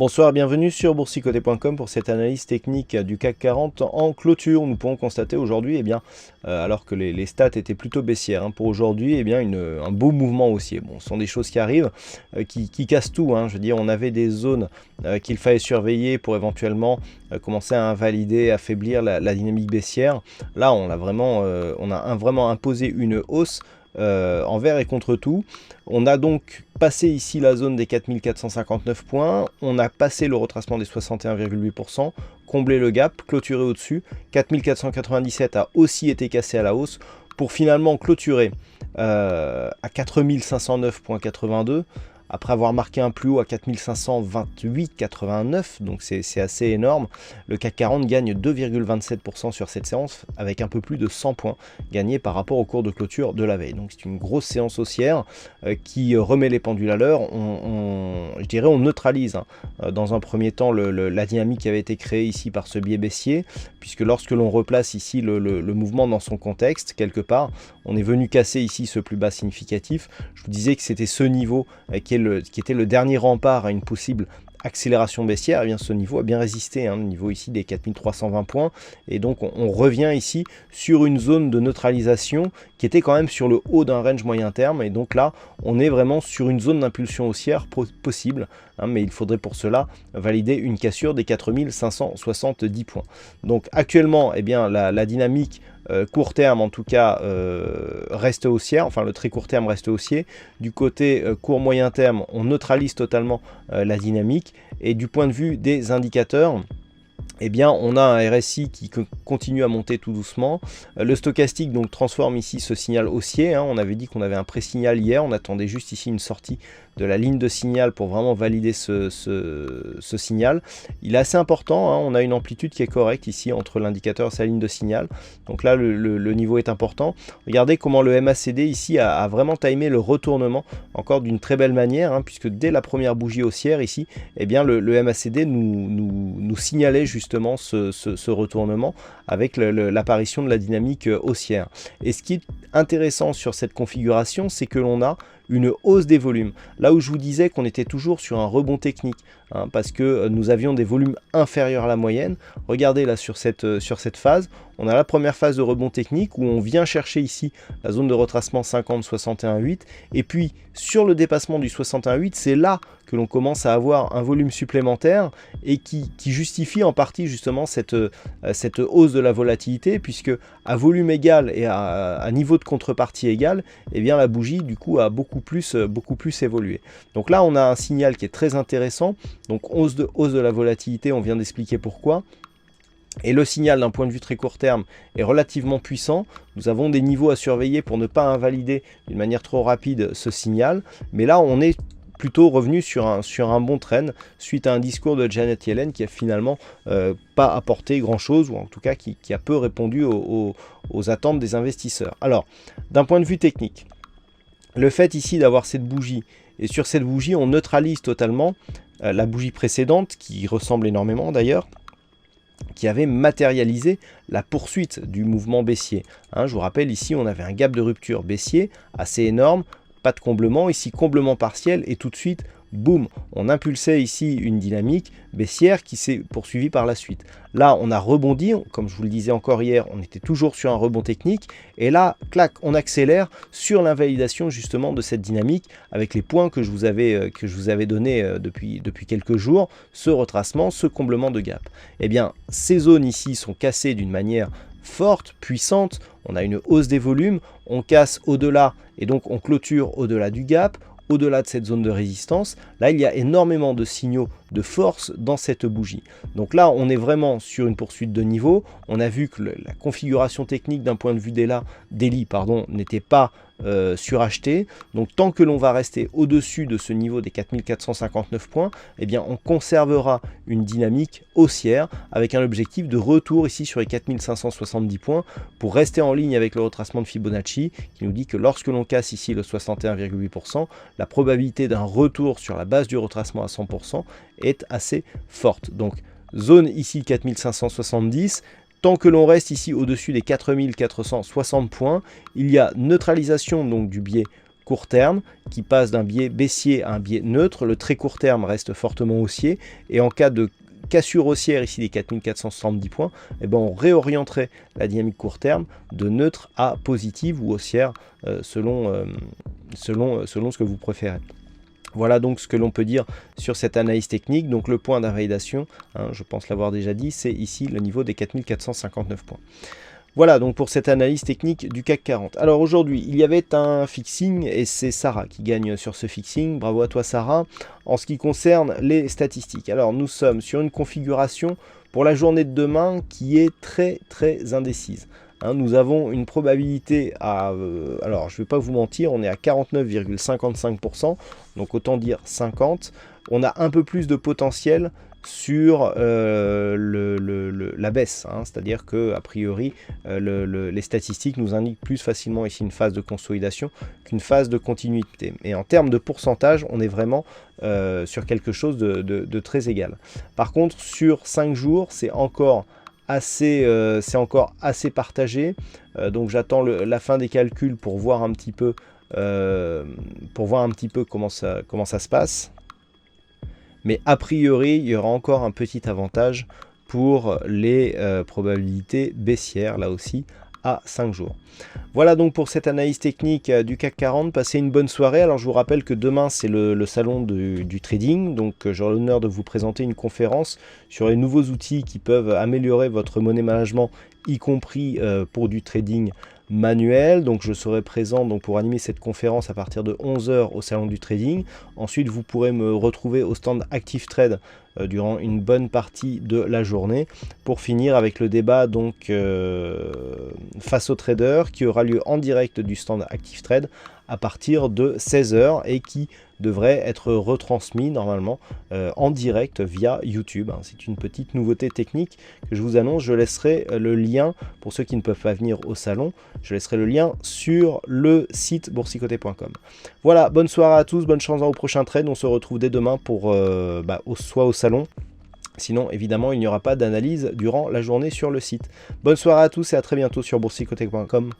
Bonsoir, bienvenue sur boursicoté.com pour cette analyse technique du CAC 40 en clôture. Nous pouvons constater aujourd'hui, alors que les stats étaient plutôt baissières, pour aujourd'hui, un beau mouvement haussier. Bon, ce sont des choses qui arrivent, qui cassent tout. Je veux dire, on avait des zones qu'il fallait surveiller pour éventuellement commencer à invalider, affaiblir la dynamique baissière. Là, on a vraiment imposé une hausse envers et contre tout. On a donc passé ici la zone des 4459 points, on a passé le retracement des 61,8%, comblé le gap, clôturé au-dessus. 4497 a aussi été cassé à la hausse pour finalement clôturer à 4509,82 après avoir marqué un plus haut à 4528,89, donc c'est assez énorme. Le CAC 40 gagne 2,27% sur cette séance, avec un peu plus de 100 points gagnés par rapport au cours de clôture de la veille. Donc c'est une grosse séance haussière qui remet les pendules à l'heure. Je dirais on neutralise dans un premier temps la dynamique qui avait été créée ici par ce biais baissier, puisque lorsque l'on replace ici le mouvement dans son contexte, quelque part, on est venu casser ici ce plus bas significatif. Je vous disais que c'était ce niveau qui était le dernier rempart à une possible accélération baissière. Et bien ce niveau a bien résisté, le niveau ici des 4320 points, et donc on revient ici sur une zone de neutralisation qui était quand même sur le haut d'un range moyen terme, et donc là on est vraiment sur une zone d'impulsion haussière possible, mais il faudrait pour cela valider une cassure des 4570 points. Donc actuellement la dynamique court terme en tout cas reste haussière, enfin le très court terme reste haussier. Du côté court moyen terme, on neutralise totalement la dynamique, et du point de vue des indicateurs, on a un RSI qui continue à monter tout doucement. Le stochastique donc transforme ici ce signal haussier. On avait dit qu'on avait un pré-signal hier, on attendait juste ici une sortie de la ligne de signal pour vraiment valider ce signal. Il est assez important, on a une amplitude qui est correcte ici entre l'indicateur et sa ligne de signal. Donc là le niveau est important. Regardez comment le MACD ici a vraiment timé le retournement encore d'une très belle manière, puisque dès la première bougie haussière ici, le MACD nous signalait justement ce retournement avec l'apparition de la dynamique haussière. Et ce qui est intéressant sur cette configuration, c'est que l'on a une hausse des volumes. Là où je vous disais qu'on était toujours sur un rebond technique, parce que nous avions des volumes inférieurs à la moyenne. Regardez là sur cette phase, on a la première phase de rebond technique où on vient chercher ici la zone de retracement 50-61,8, et puis sur le dépassement du 61,8, c'est là que l'on commence à avoir un volume supplémentaire et qui justifie en partie justement cette hausse de la volatilité, puisque à volume égal et à niveau de contrepartie égal, la bougie du coup a beaucoup plus évolué. Donc là on a un signal qui est très intéressant, donc hausse de la volatilité, on vient d'expliquer pourquoi. Et le signal d'un point de vue très court terme est relativement puissant. Nous avons des niveaux à surveiller pour ne pas invalider d'une manière trop rapide ce signal, mais là on est plutôt revenu sur un bon trend suite à un discours de Janet Yellen qui a finalement pas apporté grand chose, ou en tout cas qui a peu répondu aux attentes des investisseurs. Alors d'un point de vue technique, le fait ici d'avoir cette bougie, et sur cette bougie on neutralise totalement la bougie précédente qui ressemble énormément d'ailleurs, qui avait matérialisé la poursuite du mouvement baissier. Je vous rappelle, ici on avait un gap de rupture baissier assez énorme, pas de comblement, ici comblement partiel, et tout de suite, boum, on impulsait ici une dynamique baissière qui s'est poursuivie par la suite. Là, on a rebondi, comme je vous le disais encore hier, on était toujours sur un rebond technique, et là, clac, on accélère sur l'invalidation justement de cette dynamique, avec les points que je vous avais donnés depuis quelques jours, ce retracement, ce comblement de gap. Ces zones ici sont cassées d'une manière forte, puissante, on a une hausse des volumes, on casse au-delà, et donc on clôture au-delà du gap, au-delà de cette zone de résistance. Là il y a énormément de signaux de force dans cette bougie. Donc là on est vraiment sur une poursuite de niveau. On a vu que la configuration technique d'un point de vue daily n'était pas surachetée. Donc tant que l'on va rester au-dessus de ce niveau des 4459 points, on conservera une dynamique haussière avec un objectif de retour ici sur les 4570 points pour rester en ligne avec le retracement de Fibonacci qui nous dit que lorsque l'on casse ici le 61,8%, la probabilité d'un retour sur la base du retracement à 100% est assez forte. Donc zone ici 4570, tant que l'on reste ici au-dessus des 4460 points, il y a neutralisation donc du biais court terme qui passe d'un biais baissier à un biais neutre. Le très court terme reste fortement haussier et en cas de cassure haussière ici des 4470 points, eh ben on réorienterait la dynamique court terme de neutre à positive ou haussière selon ce que vous préférez. Voilà donc ce que l'on peut dire sur cette analyse technique. Donc le point d'invalidation, je pense l'avoir déjà dit, c'est ici le niveau des 4459 points. Voilà donc pour cette analyse technique du CAC 40. Alors aujourd'hui, il y avait un fixing et c'est Sarah qui gagne sur ce fixing. Bravo à toi Sarah. En ce qui concerne les statistiques, alors nous sommes sur une configuration pour la journée de demain qui est très indécise. Nous avons une probabilité à, alors je ne vais pas vous mentir, on est à 49,55%, donc autant dire 50. On a un peu plus de potentiel sur la baisse, c'est-à-dire que a priori les statistiques nous indiquent plus facilement ici une phase de consolidation qu'une phase de continuité. Et en termes de pourcentage, on est vraiment sur quelque chose de très égal. Par contre, sur 5 jours, c'est encore assez partagé, donc j'attends la fin des calculs pour voir un petit peu comment ça se passe, mais a priori il y aura encore un petit avantage pour les probabilités baissières là aussi à 5 jours. Voilà donc pour cette analyse technique du CAC 40. Passez une bonne soirée. Alors je vous rappelle que demain c'est le salon du trading, donc j'aurai l'honneur de vous présenter une conférence sur les nouveaux outils qui peuvent améliorer votre money management, y compris pour du trading manuel. Donc je serai présent donc pour animer cette conférence à partir de 11 h au salon du trading. Ensuite vous pourrez me retrouver au stand Active Trade durant une bonne partie de la journée pour finir avec le débat donc face aux traders qui aura lieu en direct du stand Active Trade à partir de 16 h et qui devrait être retransmis normalement en direct via YouTube. C'est une petite nouveauté technique que je vous annonce. Je laisserai le lien pour ceux qui ne peuvent pas venir au salon. Je laisserai le lien sur le site boursicoté.com. Voilà, bonne soirée à tous, bonne chance au prochain trade. On se retrouve dès demain pour soit au salon. Sinon, évidemment, il n'y aura pas d'analyse durant la journée sur le site. Bonne soirée à tous et à très bientôt sur boursicoté.com.